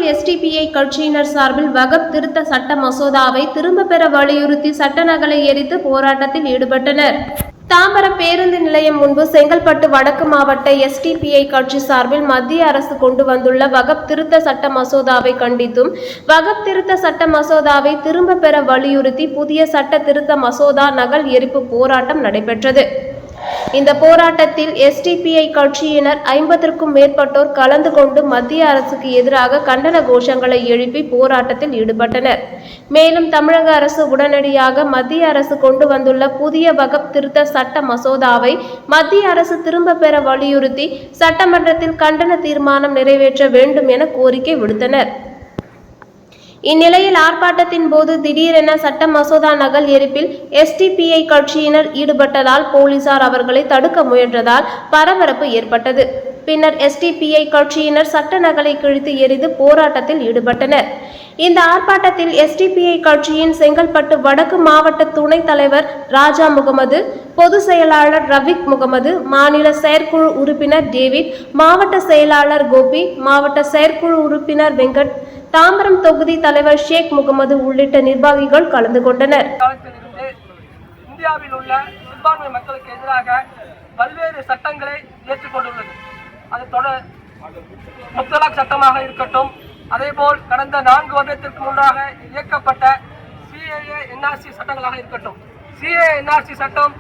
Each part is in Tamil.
தாம்பரத்தில் எஸ்டிபிஐ கட்சியினர் சார்பில் வக்ஃப் திருத்த சட்ட மசோதாவை திரும்ப பெற வலியுறுத்தி சட்ட நகலை எரித்து போராட்டத்தில் ஈடுபட்டனர். தாம்பரம் பேருந்து நிலையம் முன்பு செங்கல்பட்டு வடக்கு மாவட்ட எஸ்டிபிஐ கட்சி சார்பில் மத்திய அரசு கொண்டு வந்துள்ள வக்ஃப் திருத்த சட்ட மசோதாவை கண்டித்தும் வக்ஃப் திருத்த சட்ட மசோதாவை திரும்ப பெற வலியுறுத்தி புதிய சட்ட திருத்த மசோதா நகல் எரிப்பு போராட்டம் நடைபெற்றது. இந்த போராட்டத்தில் எஸ்டிபிஐ கட்சியினர் 50க்கும் மேற்பட்டோர் கலந்து கொண்டு மத்திய அரசுக்கு எதிராக கண்டன கோஷங்களை எழுப்பி போராட்டத்தில் ஈடுபட்டனர். மேலும் தமிழக அரசு உடனடியாக மத்திய அரசு கொண்டு வந்துள்ள புதிய வக்ஃப் திருத்த சட்ட மசோதாவை மத்திய அரசு திரும்ப பெற வலியுறுத்தி சட்டமன்றத்தில் கண்டன தீர்மானம் நிறைவேற்ற வேண்டும் என கோரிக்கை விடுத்தனர். இந்நிலையில் ஆர்ப்பாட்டத்தின் போது திடீரென சட்ட மசோதா நகல் எரிப்பில் எஸ்டிபிஐ கட்சியினர் ஈடுபட்டதால் போலீசார் அவர்களை தடுக்க முயன்றதால் பரபரப்பு ஏற்பட்டது. பின்னர் எஸ்டிபிஐ கட்சியினர் சட்ட நகலை கிழித்து எரிந்து போராட்டத்தில் ஈடுபட்டனர். இந்த ஆர்ப்பாட்டத்தில் எஸ்டிபிஐ கட்சியின் செங்கல்பட்டு வடக்கு மாவட்ட துணைத் தலைவர் ராஜா முகமது, பொதுச் செயலாளர் ரஃபீக் முகமது, மாநில செயற்குழு உறுப்பினர் டேவிட், மாவட்ட செயலாளர் கோபி, மாவட்ட செயற்குழு உறுப்பினர் வெங்கட், தாம்பரம் தொகுதி தலைவர் ஷேக் முகமது உள்ளிட்ட நிர்வாகிகள் கலந்து கொண்டனர். இந்தியாவில் உள்ள சிறுபான்மை மக்களுக்கு எதிராக பல்வேறு சட்டங்களை ஏற்றுக்கொண்டுள்ளது. அது தொடர் முத்தலாக் சட்டமாக இருக்கட்டும், அதேபோல் கடந்த 4 வருடத்திற்கு முன்னாக இயக்கப்பட்ட சிஏஏ என்ஆர்சி சட்டங்களாக இருக்கட்டும். சிஏஏ என்ஆர்சி சட்டம்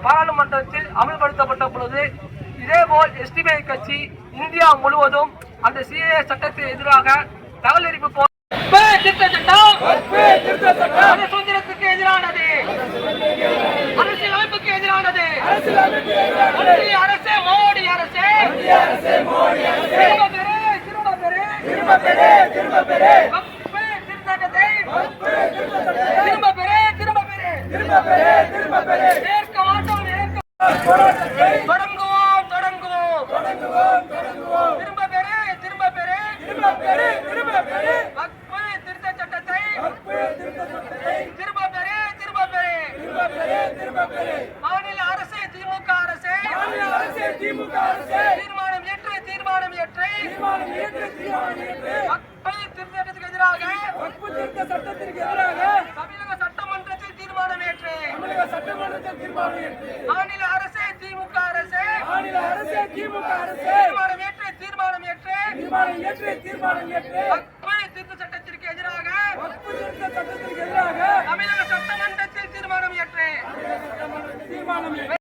பாராளுமன்றத்தில் அமல்படுத்தப்பட்ட பொழுது இதேபோல் எஸ்டிபிஐ கட்சி இந்தியா முழுவதும் அந்த சிஏஏ சட்டத்திற்கு எதிராக நகல் எரிப்பு சுதந்திரத்துக்கு எதிரானது, அரசியல் அமைப்புக்கு எதிரானது. அரசே மோடி அரசே ஏற்க மாட்டோம். மாநில அரசே திமுக அரசே தீர்மானம் ஏற்று திருத்தத்துக்கு எதிராக தமிழக சட்டமன்றத்தில் தீர்மானம் ஏற்று மாநில அரசே திமுக அரசே தீர்மானம் ஏற்று திருத்த சட்டத்திற்கு எதிராக தமிழக சட்டமன்றத்தில் தீர்மானம் ஏற்று